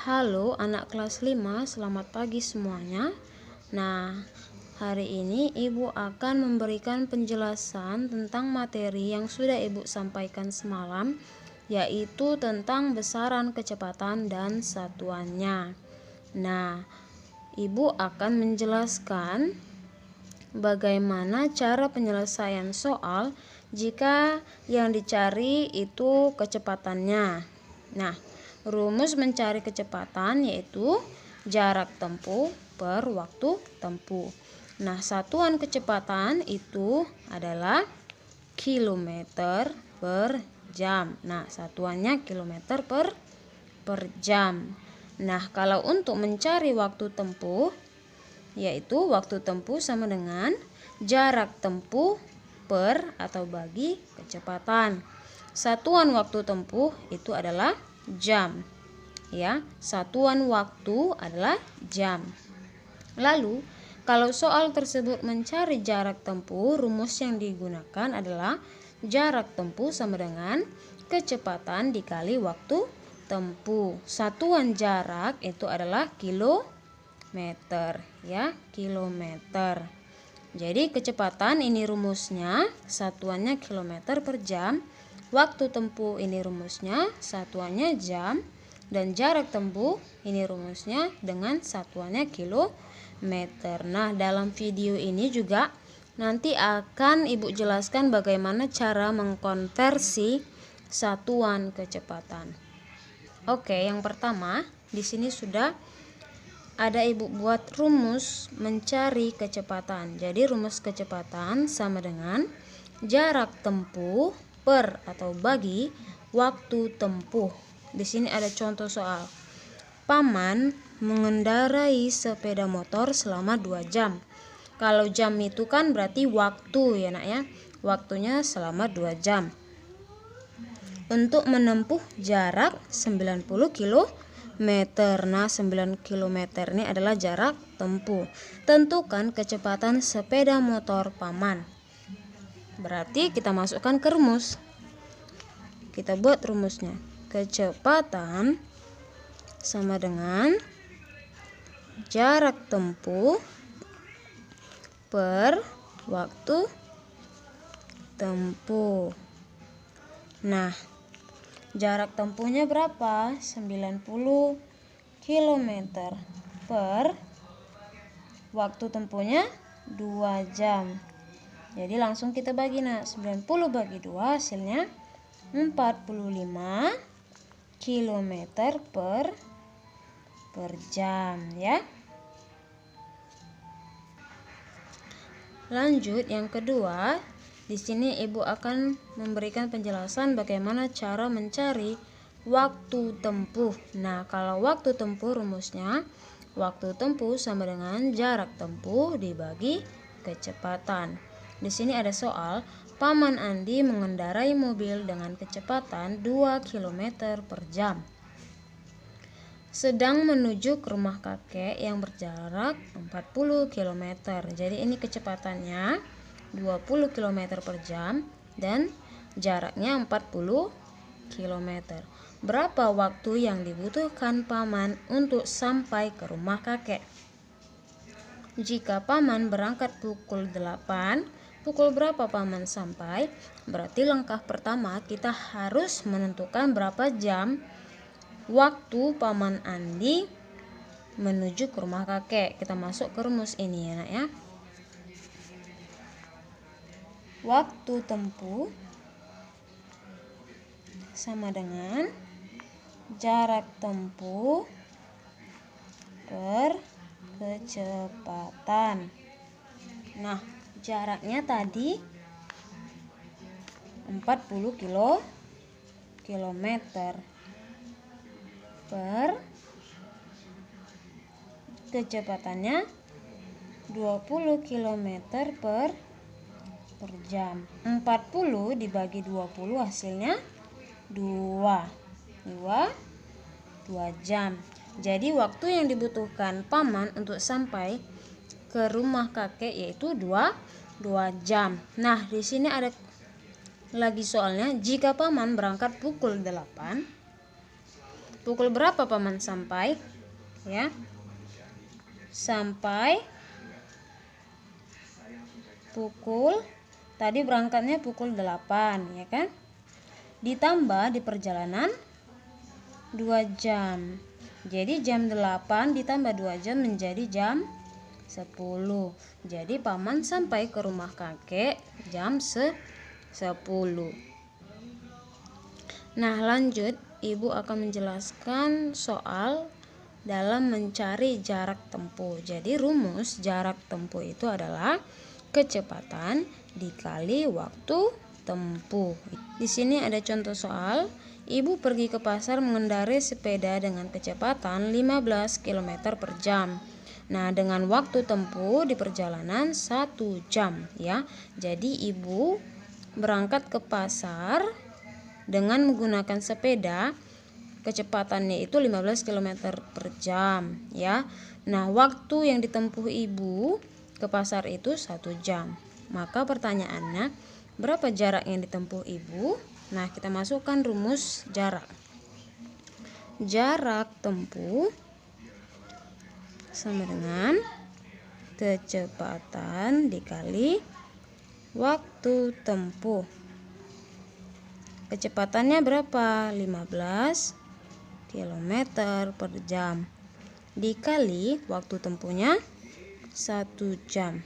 Halo anak kelas 5, selamat pagi semuanya. Nah, hari ini Ibu akan memberikan penjelasan tentang materi yang sudah Ibu sampaikan semalam, yaitu tentang besaran kecepatan dan satuannya. Nah, Ibu akan menjelaskan bagaimana cara penyelesaian soal jika yang dicari itu kecepatannya. Nah, rumus mencari kecepatan yaitu jarak tempuh per waktu tempuh. Nah, satuan kecepatan itu adalah kilometer per jam. Nah, satuannya kilometer per jam. Nah, kalau untuk mencari waktu tempuh, yaitu waktu tempuh sama dengan jarak tempuh per atau bagi kecepatan. Satuan waktu tempuh itu adalah jam. Ya, satuan waktu adalah jam. Lalu, kalau soal tersebut mencari jarak tempuh, rumus yang digunakan adalah jarak tempuh sama dengan kecepatan dikali waktu tempuh. Satuan jarak itu adalah kilometer, ya, kilometer. Jadi kecepatan ini rumusnya satuannya kilometer per jam, waktu tempuh ini rumusnya satuannya jam, dan jarak tempuh ini rumusnya dengan satuannya kilometer. Nah, dalam video ini juga nanti akan Ibu jelaskan bagaimana cara mengkonversi satuan kecepatan. Oke, yang pertama di sini sudah ada Ibu buat rumus mencari kecepatan. Jadi rumus kecepatan sama dengan jarak tempuh per atau bagi waktu tempuh. Di sini ada contoh soal. Paman mengendarai sepeda motor selama 2 jam. Kalau jam itu kan berarti waktu ya nak ya. Waktunya selama 2 jam. Untuk menempuh jarak 90 km. Nah, 9 km ini adalah jarak tempuh. Tentukan kecepatan sepeda motor paman. Berarti kita masukkan ke rumus. Kita buat rumusnya. Kecepatan sama dengan jarak tempuh per waktu tempuh. Nah, jarak tempuhnya berapa? 90 km per waktu tempuhnya 2 jam. Jadi langsung kita bagi, nah, 90 bagi 2 hasilnya 45 km per jam, ya. Lanjut yang kedua. Di sini Ibu akan memberikan penjelasan bagaimana cara mencari waktu tempuh. Nah, kalau waktu tempuh rumusnya waktu tempuh sama dengan jarak tempuh dibagi kecepatan. Di sini ada soal, Paman Andi mengendarai mobil dengan kecepatan 2 km per jam. Sedang menuju ke rumah kakek yang berjarak 40 km. Jadi ini kecepatannya 20 km per jam dan jaraknya 40 km. Berapa waktu yang dibutuhkan paman untuk sampai ke rumah kakek? Jika paman berangkat pukul 8, pukul berapa paman sampai? Berarti langkah pertama kita harus menentukan berapa jam waktu paman Andi menuju ke rumah kakek. Kita masuk ke rumus ini ya nak ya. Waktu tempuh sama dengan jarak tempuh per kecepatan. Nah, jaraknya tadi 40 km per kecepatannya 20 km per jam. 40 dibagi 20 hasilnya 2 jam. Jadi waktu yang dibutuhkan paman untuk sampai ke rumah kakek yaitu 2 jam. Nah, di sini ada lagi soalnya, jika paman berangkat pukul 8, Pukul berapa Paman sampai? Ya. Sampai pukul, tadi berangkatnya pukul 8, ya kan? Ditambah di perjalanan 2 jam. Jadi jam 8 ditambah 2 jam menjadi jam 10. Jadi Paman sampai ke rumah kakek jam 10. Nah, lanjut, Ibu akan menjelaskan soal dalam mencari jarak tempuh. Jadi rumus jarak tempuh itu adalah kecepatan dikali waktu tempuh. Di sini ada contoh soal. Ibu pergi ke pasar mengendarai sepeda dengan kecepatan 15 km per jam. Nah, dengan waktu tempuh di perjalanan 1 jam, ya. Jadi Ibu berangkat ke pasar dengan menggunakan sepeda, kecepatannya itu 15 km per jam, ya. Nah, waktu yang ditempuh Ibu ke pasar itu 1 jam. Maka pertanyaannya, berapa jarak yang ditempuh Ibu? Nah, kita masukkan rumus jarak. Jarak tempuh sama dengan kecepatan dikali waktu tempuh. Kecepatannya berapa? 15 km per jam. Dikali waktu tempuhnya 1 jam.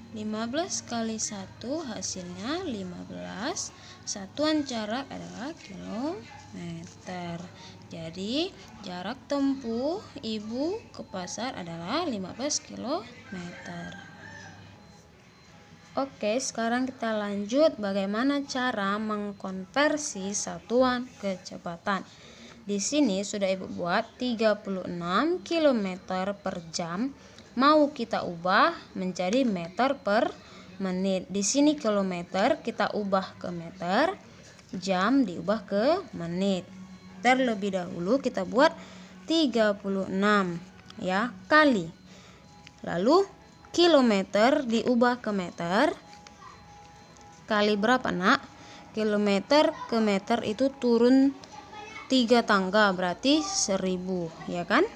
15 kali 1 hasilnya 15. Satuan jarak adalah kilometer. Jadi jarak tempuh Ibu ke pasar adalah 15 km. Oke, sekarang kita lanjut bagaimana cara mengkonversi satuan kecepatan. Di sini sudah Ibu buat 36 km per jam. Mau kita ubah menjadi meter per menit. Di sini kilometer kita ubah ke meter, jam diubah ke menit. Terlebih dahulu kita buat 36, ya, kali. Lalu kilometer diubah ke meter. Kali berapa, Nak? Kilometer ke meter itu turun 3 tangga, berarti 1000, ya kan?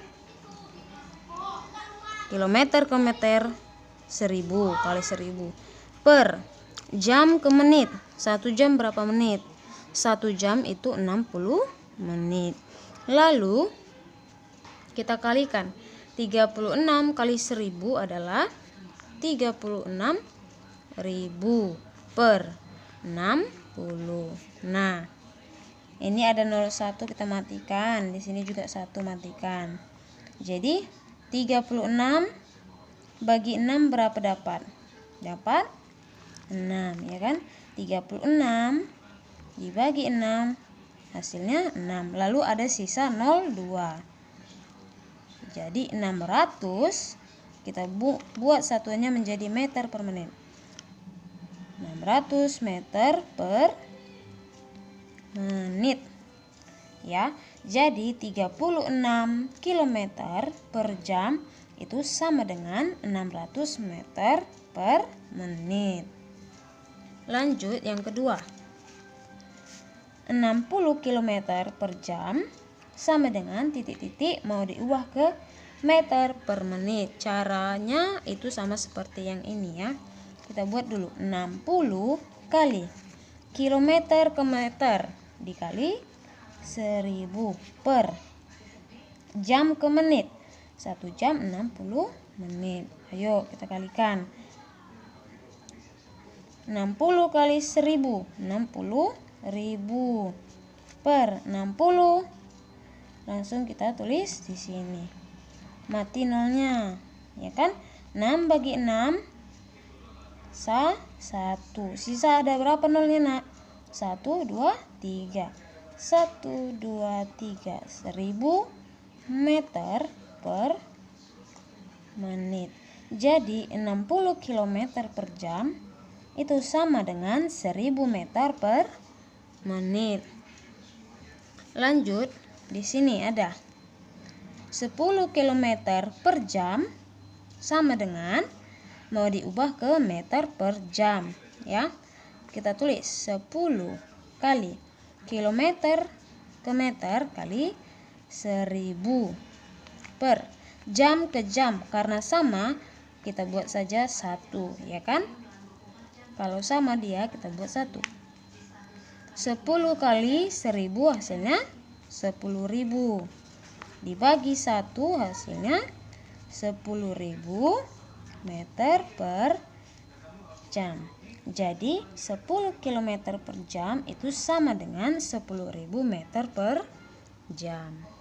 Kilometer ke meter 1000 kali 1000 per jam ke menit. 1 jam berapa menit? 1 jam itu 60 menit. Lalu kita kalikan. 36 kali 1000 adalah 36.000 per 60. Nah, ini ada 01 kita matikan. Di sini juga 1 matikan. Jadi 36 bagi 6 berapa dapat? Dapat 6, ya kan? 36 dibagi 6 hasilnya 6. Lalu ada sisa 02. Jadi 600 kita buat satuannya menjadi meter per menit. 600 meter per menit. Ya, jadi 36 km per jam itu sama dengan 600 meter per menit. Lanjut yang kedua. 60 km per jam sama dengan titik-titik mau diubah ke meter per menit. Caranya itu sama seperti yang ini, ya. Kita buat dulu 60 kali kilometer ke meter dikali 1000 per jam ke menit. 1 jam 60 menit. Ayo kita kalikan. 60 kali 1000, 60.000 per 60. Langsung kita tulis di sini. Mati nolnya, ya kan? 6 bagi 6 1. Sisa ada berapa nolnya, Nak? 1, 2, 3. 1, 2, 3. 1000 meter per menit. Jadi 60 km per jam itu sama dengan 1000 meter per menit. Lanjut, di sini ada 10 km per jam sama dengan mau diubah ke meter per jam, ya. Kita tulis 10 kali kilometer ke meter kali 1000 per jam ke jam. Karena sama, kita buat saja 1, ya kan? Kalau sama dia kita buat 1. 10 kali 1000 hasilnya 10.000. Dibagi 1 hasilnya 10.000 meter per jam. Jadi 10 km per jam itu sama dengan 10.000 meter per jam.